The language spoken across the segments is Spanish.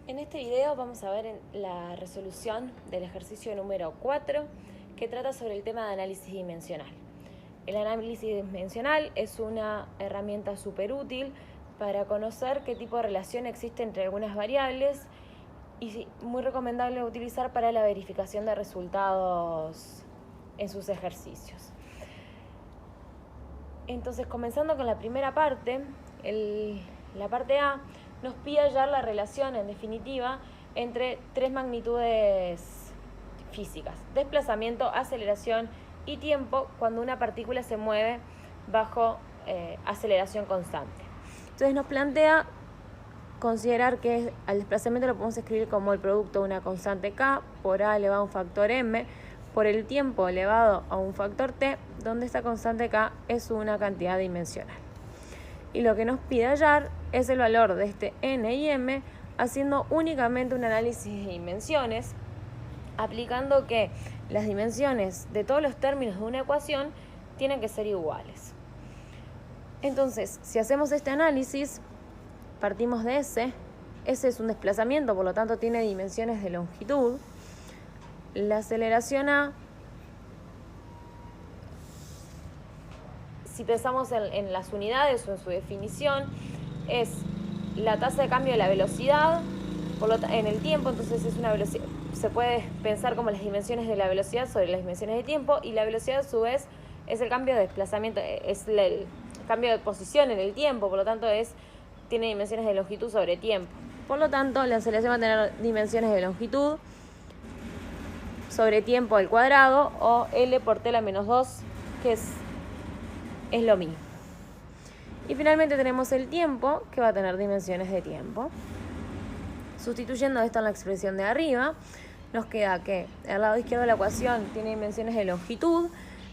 En este video vamos a ver la resolución del ejercicio número 4 que trata sobre el tema de análisis dimensional. El análisis dimensional es una herramienta súper útil para conocer qué tipo de relación existe entre algunas variables y muy recomendable utilizar para la verificación de resultados en sus ejercicios. Entonces, comenzando con la primera parte, la parte A nos pide hallar la relación, en definitiva, entre tres magnitudes físicas: desplazamiento, aceleración y tiempo, cuando una partícula se mueve bajo aceleración constante. Entonces nos plantea considerar que al desplazamiento lo podemos escribir como el producto de una constante k por a elevado a un factor m por el tiempo elevado a un factor t, donde esta constante k es una cantidad dimensional. Y lo que nos pide hallar es el valor de este n y m haciendo únicamente un análisis de dimensiones, aplicando que las dimensiones de todos los términos de una ecuación tienen que ser iguales. Entonces, si hacemos este análisis, partimos de S es un desplazamiento, por lo tanto tiene dimensiones de longitud. La aceleración A, si pensamos en las unidades o en su definición, es la tasa de cambio de la velocidad en el tiempo, entonces es una velocidad, se puede pensar como las dimensiones de la velocidad sobre las dimensiones de tiempo, y la velocidad a su vez es el cambio de desplazamiento, es el cambio de posición en el tiempo, por lo tanto tiene dimensiones de longitud sobre tiempo. Por lo tanto, la aceleración va a tener dimensiones de longitud sobre tiempo al cuadrado, o L por T a la menos 2, que es lo mismo. Y finalmente tenemos el tiempo, que va a tener dimensiones de tiempo. Sustituyendo esto en la expresión de arriba, nos queda que el lado izquierdo de la ecuación tiene dimensiones de longitud,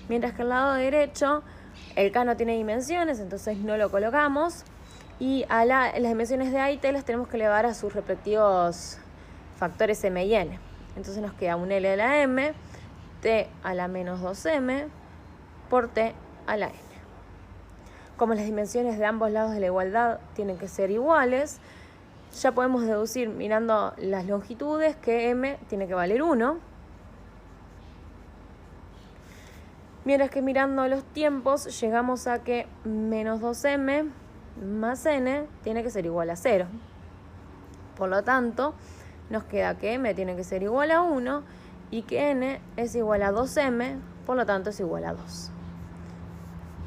mientras que el lado derecho, el k no tiene dimensiones, entonces no lo colocamos. Y las dimensiones de A y T las tenemos que elevar a sus respectivos factores m y n. Entonces nos queda un L a la m, T a la menos 2m, por T a la n. Como las dimensiones de ambos lados de la igualdad tienen que ser iguales, ya podemos deducir mirando las longitudes que m tiene que valer 1. Mientras que mirando los tiempos llegamos a que menos 2m más n tiene que ser igual a 0. Por lo tanto, nos queda que m tiene que ser igual a 1 y que n es igual a 2m, por lo tanto es igual a 2.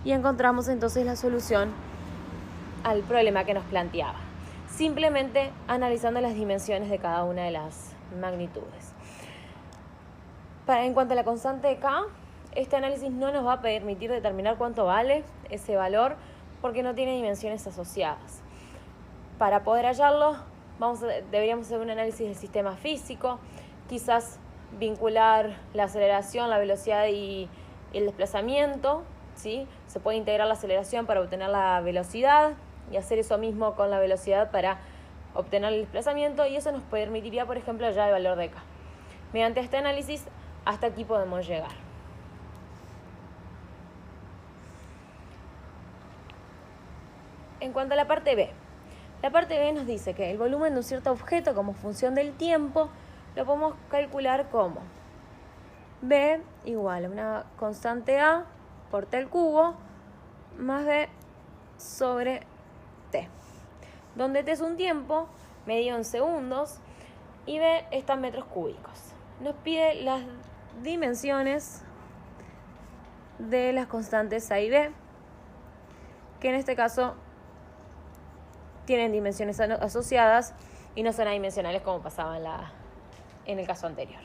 Y encontramos entonces la solución al problema que nos planteaba, simplemente analizando las dimensiones de cada una de las magnitudes. En cuanto a la constante de k, este análisis no nos va a permitir determinar cuánto vale ese valor porque no tiene dimensiones asociadas. Para poder hallarlo, deberíamos hacer un análisis del sistema físico, quizás vincular la aceleración, la velocidad y el desplazamiento, ¿sí? Se puede integrar la aceleración para obtener la velocidad y hacer eso mismo con la velocidad para obtener el desplazamiento, y eso nos permitiría, por ejemplo, hallar el valor de k. Mediante este análisis, hasta aquí podemos llegar. En cuanto a la parte B nos dice que el volumen de un cierto objeto como función del tiempo lo podemos calcular como B igual a una constante A por T al cubo más B sobre T, donde T es un tiempo medido en segundos y B está en metros cúbicos. Nos pide las dimensiones de las constantes A y B, que en este caso tienen dimensiones asociadas y no son adimensionales como pasaba en el caso anterior.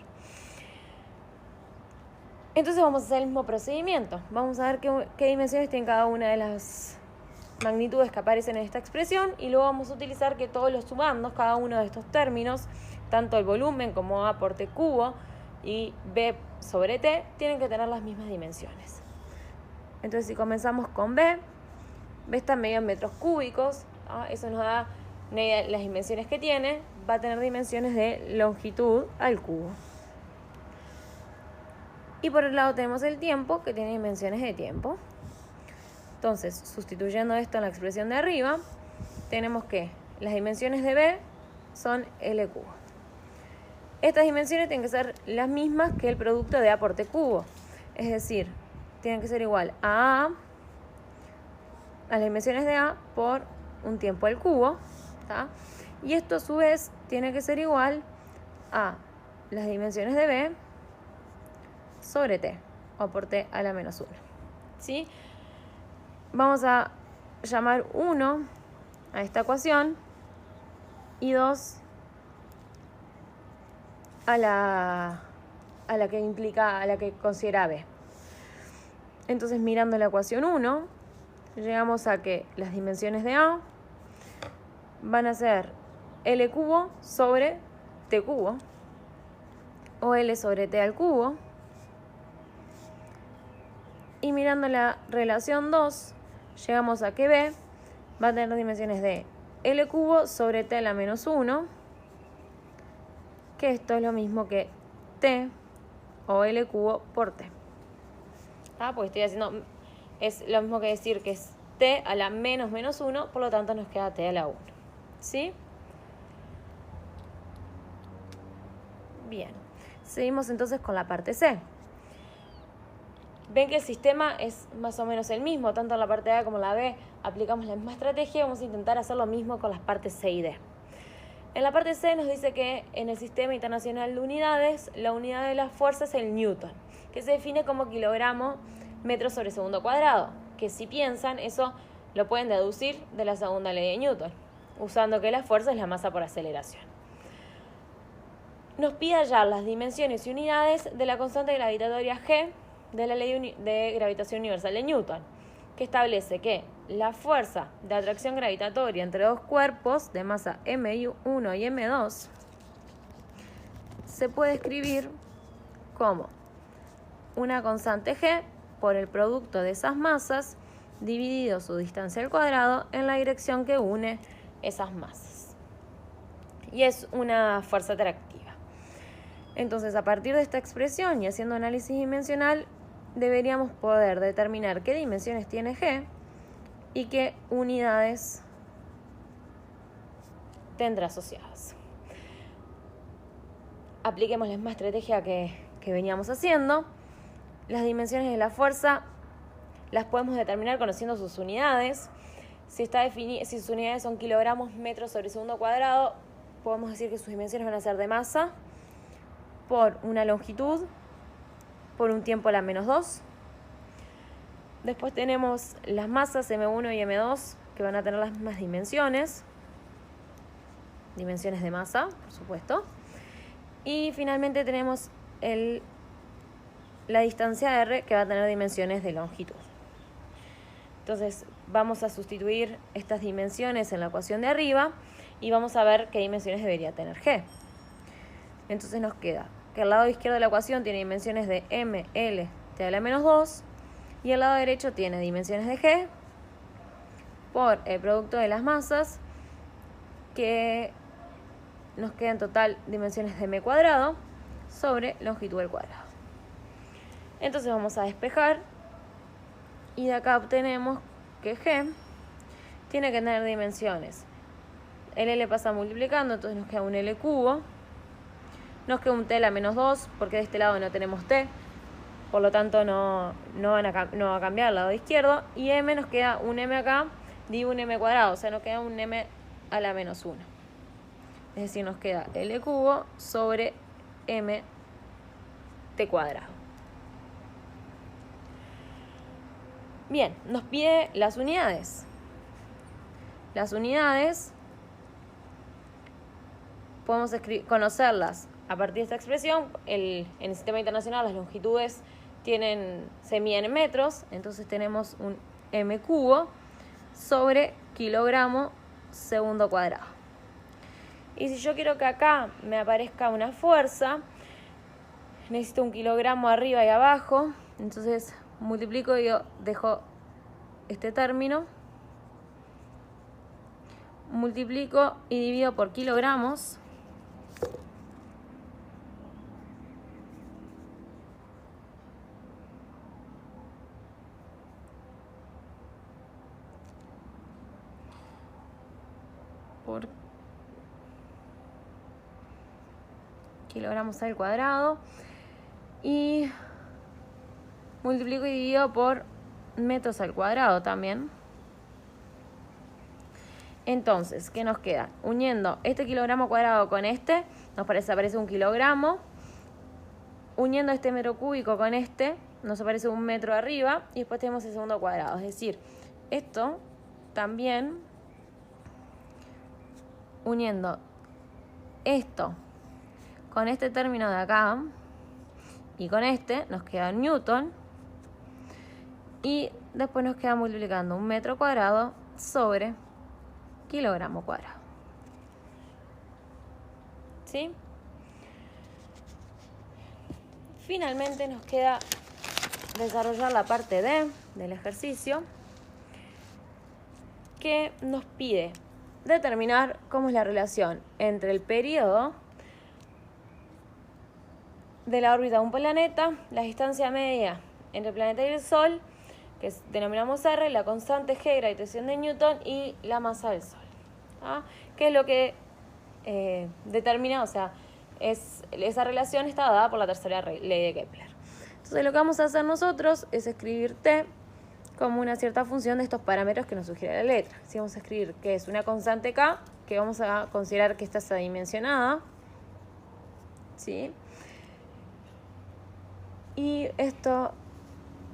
Entonces vamos a hacer el mismo procedimiento. Vamos a ver qué dimensiones tiene cada una de las magnitudes que aparecen en esta expresión, y luego vamos a utilizar que todos los sumandos, cada uno de estos términos, tanto el volumen como A por T cubo y B sobre T, tienen que tener las mismas dimensiones. Entonces, si comenzamos con B está medio en metros cúbicos, ¿no? Eso nos da las dimensiones que tiene, va a tener dimensiones de longitud al cubo. Y por el lado tenemos el tiempo, que tiene dimensiones de tiempo. Entonces, sustituyendo esto en la expresión de arriba, tenemos que las dimensiones de B son L cubo. Estas dimensiones tienen que ser las mismas que el producto de A por T cubo. Es decir, tienen que ser igual a las dimensiones de A por un tiempo al cubo, ¿tá? Y esto a su vez tiene que ser igual a las dimensiones de B sobre T, o por T a la menos 1. ¿Sí? Vamos a llamar 1 a esta ecuación y 2 a la que considera B. Entonces, mirando la ecuación 1, llegamos a que las dimensiones de A van a ser L cubo sobre T cubo, o L sobre T al cubo. Y mirando la relación 2, llegamos a que B va a tener dimensiones de L cubo sobre T a la menos 1, que esto es lo mismo que T o L cubo por T. ¿Ah? Porque estoy haciendo, es lo mismo que decir que es T a la menos 1, por lo tanto nos queda T a la 1. ¿Sí? Bien. Seguimos entonces con la parte C. Ven que el sistema es más o menos el mismo, tanto en la parte A como en la B aplicamos la misma estrategia. Vamos a intentar hacer lo mismo con las partes C y D. En la parte C nos dice que en el Sistema Internacional de Unidades, la unidad de la fuerza es el newton, que se define como kilogramo metro sobre segundo cuadrado, que si piensan, eso lo pueden deducir de la segunda ley de Newton, usando que la fuerza es la masa por aceleración. Nos pide hallar las dimensiones y unidades de la constante gravitatoria G de la ley de gravitación universal de Newton, que establece que la fuerza de atracción gravitatoria entre dos cuerpos de masa M1 y M2 se puede escribir como una constante G por el producto de esas masas dividido su distancia al cuadrado en la dirección que une esas masas. Y es una fuerza atractiva. Entonces, a partir de esta expresión y haciendo análisis dimensional, deberíamos poder determinar qué dimensiones tiene G y qué unidades tendrá asociadas. Apliquemos la misma estrategia que veníamos haciendo. Las dimensiones de la fuerza las podemos determinar conociendo sus unidades. Si sus unidades son kilogramos metros sobre segundo cuadrado, podemos decir que sus dimensiones van a ser de masa por una longitud por un tiempo a la menos 2. Después tenemos las masas M1 y M2 que van a tener las mismas dimensiones de masa, por supuesto. Y finalmente tenemos la distancia R que va a tener dimensiones de longitud. Entonces vamos a sustituir estas dimensiones en la ecuación de arriba y vamos a ver qué dimensiones debería tener G. Entonces nos queda que el lado izquierdo de la ecuación tiene dimensiones de M, L, T a la menos 2 y el lado derecho tiene dimensiones de G por el producto de las masas, que nos queda en total dimensiones de M cuadrado sobre longitud al cuadrado. Entonces vamos a despejar y de acá obtenemos que G tiene que tener dimensiones. El L pasa multiplicando, entonces nos queda un L cubo. Nos queda un T a la menos 2, porque de este lado no tenemos T, por lo tanto no va a cambiar el lado izquierdo. Y M nos queda un M acá, dividido un M cuadrado, o sea, nos queda un M a la menos 1. Es decir, nos queda L cubo sobre M T cuadrado. Bien, nos pide las unidades. Las unidades podemos conocerlas a partir de esta expresión. En el sistema internacional las longitudes se miden en metros, entonces tenemos un M cubo sobre kilogramo segundo cuadrado. Y si yo quiero que acá me aparezca una fuerza, necesito un kilogramo arriba y abajo, entonces multiplico y yo dejo este término, multiplico y divido por kilogramos. kilogramos al cuadrado y multiplico y divido por metros al cuadrado también. Entonces, ¿qué nos queda? Uniendo este kilogramo cuadrado con este, nos aparece un kilogramo. Uniendo este metro cúbico con este, nos aparece un metro arriba y después tenemos el segundo cuadrado. Es decir, esto también, uniendo esto con este término de acá y con este, nos queda newton. Y después nos queda multiplicando un metro cuadrado sobre kilogramo cuadrado. ¿Sí? Finalmente nos queda desarrollar la parte D del ejercicio, que nos pide determinar cómo es la relación entre el periodo de la órbita de un planeta, la distancia media entre el planeta y el Sol, que denominamos R, la constante G de gravitación de Newton y la masa del Sol. ¿Ah? Que es lo que determina, o sea, esa relación está dada por la tercera ley de Kepler. Entonces lo que vamos a hacer nosotros es escribir T como una cierta función de estos parámetros que nos sugiere la letra. Si vamos a escribir que es una constante K, que vamos a considerar que está adimensionada, ¿sí? Y esto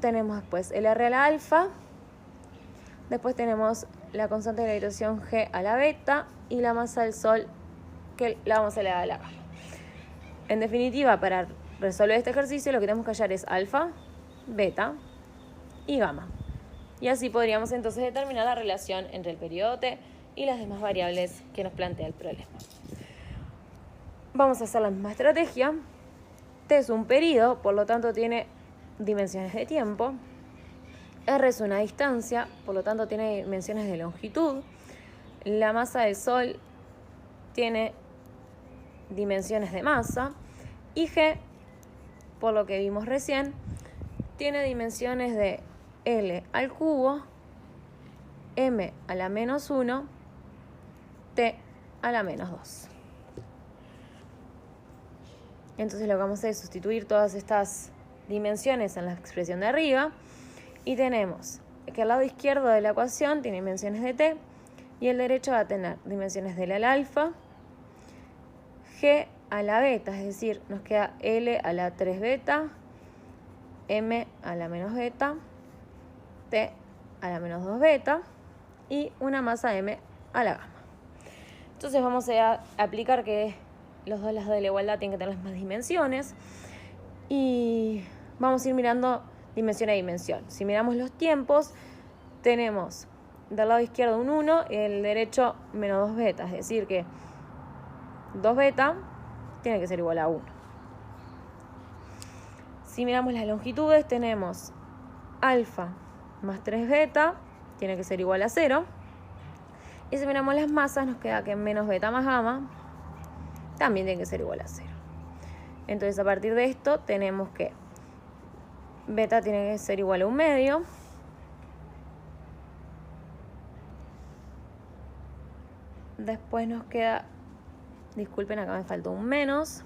tenemos después el R a la alfa, después tenemos la constante de gravitación G a la beta y la masa del Sol, que la vamos a elevar a la gamma. En definitiva, para resolver este ejercicio lo que tenemos que hallar es alfa, beta y gamma. Y así podríamos entonces determinar la relación entre el periodo T y las demás variables que nos plantea el problema. Vamos a hacer la misma estrategia. T es un periodo, por lo tanto tiene dimensiones de tiempo. R es una distancia, por lo tanto tiene dimensiones de longitud. La masa del Sol tiene dimensiones de masa. Y G, por lo que vimos recién, tiene dimensiones de L al cubo, M a la menos 1, T a la menos 2. Entonces lo que vamos a hacer es sustituir todas estas dimensiones en la expresión de arriba y tenemos que el lado izquierdo de la ecuación tiene dimensiones de T y el derecho va a tener dimensiones de L al alfa, G a la beta, es decir, nos queda L a la 3 beta, M a la menos beta, T a la menos 2 beta y una masa M a la gamma. Entonces vamos a aplicar que los dos lados de la igualdad tienen que tener las mismas dimensiones y vamos a ir mirando dimensión a dimensión. Si miramos los tiempos, tenemos del lado izquierdo un 1 y el derecho menos 2 beta, es decir que 2 beta tiene que ser igual a 1. Si miramos las longitudes, tenemos alfa más 3 beta tiene que ser igual a 0. Y si miramos las masas, nos queda que menos beta más gamma también tiene que ser igual a 0. Entonces, a partir de esto, tenemos que beta tiene que ser igual a 1/2. Después nos queda, disculpen, acá me faltó un menos.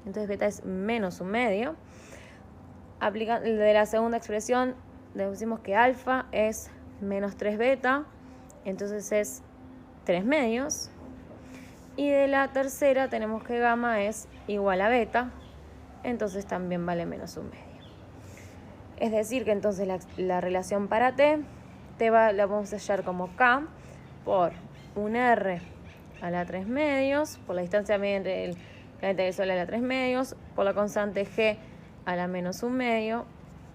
Entonces, beta es menos 1/2. De la segunda expresión, deducimos que alfa es menos 3 beta. Entonces, es 3/2. Y de la tercera tenemos que gamma es igual a beta, entonces también vale menos 1/2. Es decir que entonces la relación para T la vamos a hallar como K por un R a la 3/2, por la distancia media entre el planeta y el Sol a la 3/2, por la constante G a la menos 1/2,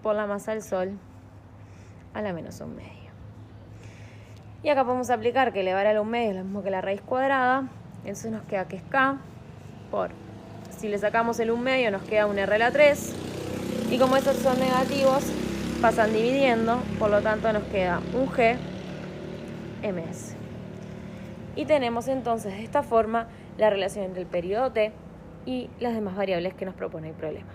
por la masa del Sol a la menos 1/2. Y acá podemos aplicar que elevar a la 1/2 es lo mismo que la raíz cuadrada. Entonces nos queda que es K por, si le sacamos el 1/2 nos queda un R a la 3 y como estos son negativos pasan dividiendo, por lo tanto nos queda un G ms. Y tenemos entonces de esta forma la relación entre el periodo T y las demás variables que nos propone el problema.